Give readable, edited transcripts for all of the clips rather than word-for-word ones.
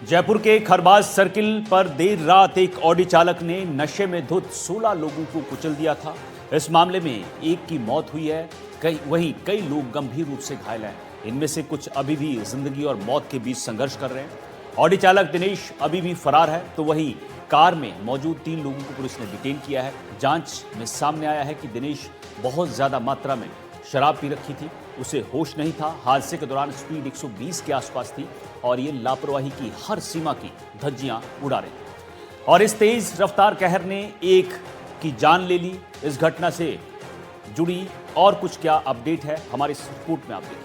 जयपुर के खरबाज सर्किल पर देर रात एक ऑडी चालक ने नशे में धुत 16 लोगों को कुचल दिया था। इस मामले में एक की मौत हुई है, वहीं कई लोग गंभीर रूप से घायल हैं। इनमें से कुछ अभी भी जिंदगी और मौत के बीच संघर्ष कर रहे हैं। ऑडी चालक दिनेश अभी भी फरार है, तो वहीं कार में मौजूद 3 लोगों को पुलिस ने डिटेन किया है। जांच में सामने आया है कि दिनेश बहुत ज्यादा मात्रा में शराब पी रखी थी, उसे होश नहीं था। हादसे के दौरान स्पीड 120 के आसपास थी और ये लापरवाही की हर सीमा की धज्जियां उड़ा रहे। और इस तेज रफ्तार कहर ने एक की जान ले ली। इस घटना से जुड़ी और कुछ क्या अपडेट है, हमारी इस रिपोर्ट में आप देखिए।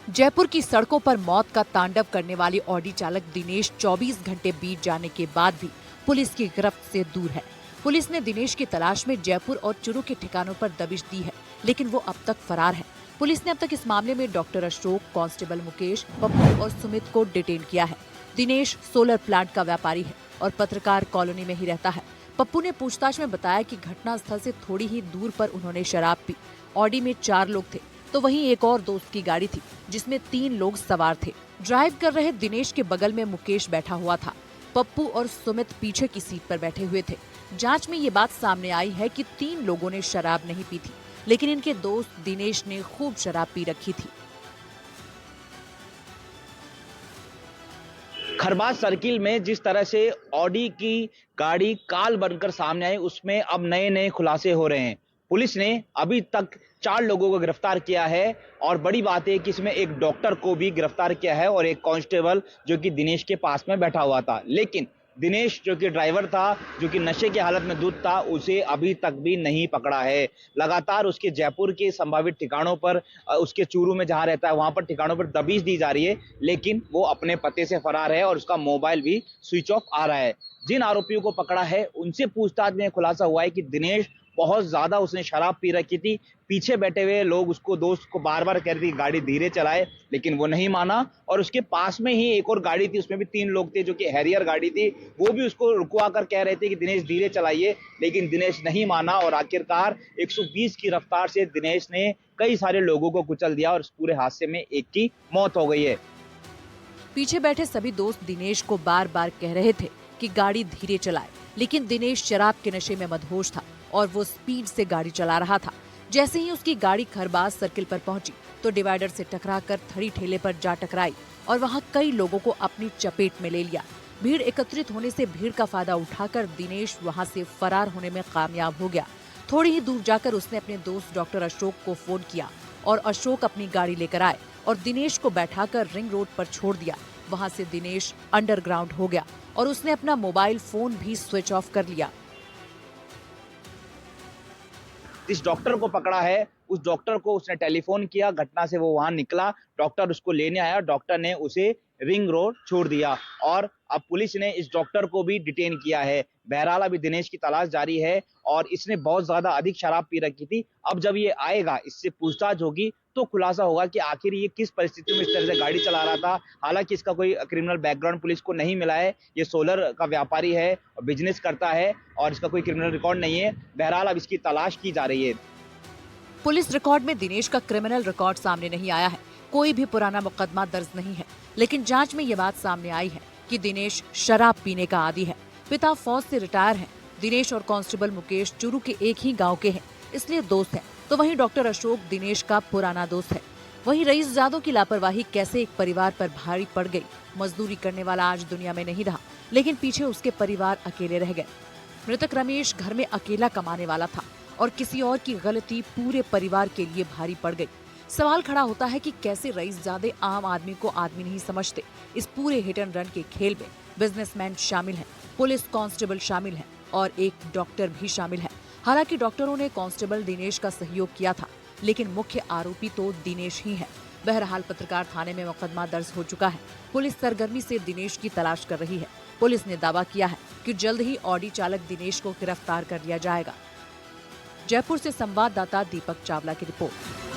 जयपुर की सड़कों पर मौत का तांडव करने वाली ऑडी चालक दिनेश 24 घंटे बीत जाने के बाद भी पुलिस की गिरफ्त से दूर है। पुलिस ने दिनेश की तलाश में जयपुर और चुरू के ठिकानों पर दबिश दी है, लेकिन वो अब तक फरार है। पुलिस ने अब तक इस मामले में डॉक्टर अशोक, कांस्टेबल मुकेश, पप्पू और सुमित को डिटेन किया है। दिनेश सोलर प्लांट का व्यापारी है और पत्रकार कॉलोनी में ही रहता है। पप्पू ने पूछताछ में बताया कि घटना स्थल से थोड़ी ही दूर पर उन्होंने शराब पी। ऑडी में 4 लोग थे, तो वहीं एक और दोस्त की गाड़ी थी जिसमें 3 लोग सवार थे। ड्राइव कर रहे दिनेश के बगल में मुकेश बैठा हुआ था। पप्पू और सुमित पीछे की सीट पर बैठे हुए थे। जांच में ये बात सामने आई है कि 3 लोगों ने शराब नहीं पी थी, लेकिन इनके दोस्त दिनेश ने खूब शराब पी रखी थी। खरबाज सर्किल में जिस तरह से ऑडी की गाड़ी काल बनकर सामने आई, उसमें अब नए नए खुलासे हो रहे हैं। पुलिस ने अभी तक 4 लोगों को गिरफ्तार किया है और बड़ी बात है कि इसमें एक डॉक्टर को भी गिरफ्तार किया है और एक कांस्टेबल जो कि दिनेश के पास में बैठा हुआ था। लेकिन दिनेश जो कि ड्राइवर था, जो कि नशे की हालत में धुत था, उसे अभी तक भी नहीं पकड़ा है। लगातार उसके जयपुर के संभावित ठिकानों पर, उसके चूरू में जहां रहता है वहां पर ठिकानों पर दबिश दी जा रही है, लेकिन वो अपने पते से फरार है और उसका मोबाइल भी स्विच ऑफ आ रहा है। जिन आरोपियों को पकड़ा है उनसे पूछताछ में खुलासा हुआ है कि दिनेश बहुत ज्यादा उसने शराब पी रखी थी। पीछे बैठे हुए लोग उसको, दोस्त को बार बार कह रहे थे गाड़ी धीरे चलाए, लेकिन वो नहीं माना। और उसके पास में ही एक और गाड़ी थी, उसमें भी 3 लोग थे जो कि हैरियर गाड़ी थी, वो भी उसको रुकवा कर कह रहे थे कि दिनेश धीरे चलाइए, लेकिन दिनेश नहीं माना और आखिरकार 120 की रफ्तार से दिनेश ने कई सारे लोगों को कुचल दिया और इस पूरे हादसे में एक की मौत हो गई है। पीछे बैठे सभी दोस्त दिनेश को बार बार कह रहे थे कि गाड़ी धीरे चलाए, लेकिन दिनेश शराब के नशे में मदहोश था और वो स्पीड से गाड़ी चला रहा था। जैसे ही उसकी गाड़ी खरबाज सर्किल पर पहुंची तो डिवाइडर से टकराकर थड़ी ठेले पर जा टकराई और वहां कई लोगों को अपनी चपेट में ले लिया। भीड़ एकत्रित होने से भीड़ का फायदा उठाकर दिनेश वहां से फरार होने में कामयाब हो गया। थोड़ी ही दूर जाकर उसने अपने दोस्त डॉक्टर अशोक को फोन किया और अशोक अपनी गाड़ी लेकर आए और दिनेश को बैठाकर रिंग रोड पर छोड़ दिया। वहां से दिनेश अंडरग्राउंड हो गया और उसने अपना मोबाइल फोन भी स्विच ऑफ कर लिया। इस डॉक्टर को पकड़ा है, उस डॉक्टर को उसने टेलीफोन किया, घटना से वो वहां निकला, डॉक्टर उसको लेने आया, डॉक्टर ने उसे रिंग रोड छोड़ दिया और अब पुलिस ने इस डॉक्टर को भी डिटेन किया है। बहरहाल अभी दिनेश की तलाश जारी है और इसने बहुत ज्यादा अधिक शराब पी रखी थी। अब जब ये आएगा, इससे पूछताछ होगी तो खुलासा होगा कि आखिर ये किस परिस्थिति में इस तरह से गाड़ी चला रहा था। हालांकि इसका कोई क्रिमिनल बैकग्राउंड पुलिस को नहीं मिला है। ये सोलर का व्यापारी है, बिजनेस करता है और इसका कोई क्रिमिनल रिकॉर्ड नहीं है। बहरहाल अब इसकी तलाश की जा रही है। पुलिस रिकॉर्ड में दिनेश का क्रिमिनल रिकॉर्ड सामने नहीं आया है, कोई भी पुराना मुकदमा दर्ज नहीं है, लेकिन जांच में ये बात सामने आई है कि दिनेश शराब पीने का आदी है। पिता फौज से रिटायर हैं। दिनेश और कांस्टेबल मुकेश चुरू के एक ही गांव के हैं, इसलिए दोस्त हैं। तो वहीं डॉक्टर अशोक दिनेश का पुराना दोस्त है। वहीं रईस जादव की लापरवाही कैसे एक परिवार पर भारी पड़ गई। मजदूरी करने वाला आज दुनिया में नहीं रहा, लेकिन पीछे उसके परिवार अकेले रह गए। मृतक रमेश घर में अकेला कमाने वाला था और किसी और की गलती पूरे परिवार के लिए भारी पड़ गई। सवाल खड़ा होता है कि कैसे रईसजादे आम आदमी को आदमी नहीं समझते। इस पूरे हिट एंड रन के खेल में बिजनेसमैन शामिल हैं, पुलिस कांस्टेबल शामिल हैं और एक डॉक्टर भी शामिल है। हालांकि डॉक्टरों ने कांस्टेबल दिनेश का सहयोग किया था, लेकिन मुख्य आरोपी तो दिनेश ही है। बहरहाल पत्रकार थाने में मुकदमा दर्ज हो चुका है। पुलिस सरगर्मी से दिनेश की तलाश कर रही है। पुलिस ने दावा किया है कि जल्द ही ऑडी चालक दिनेश को गिरफ्तार कर लिया जाएगा। जयपुर से संवाददाता दीपक चावला की रिपोर्ट।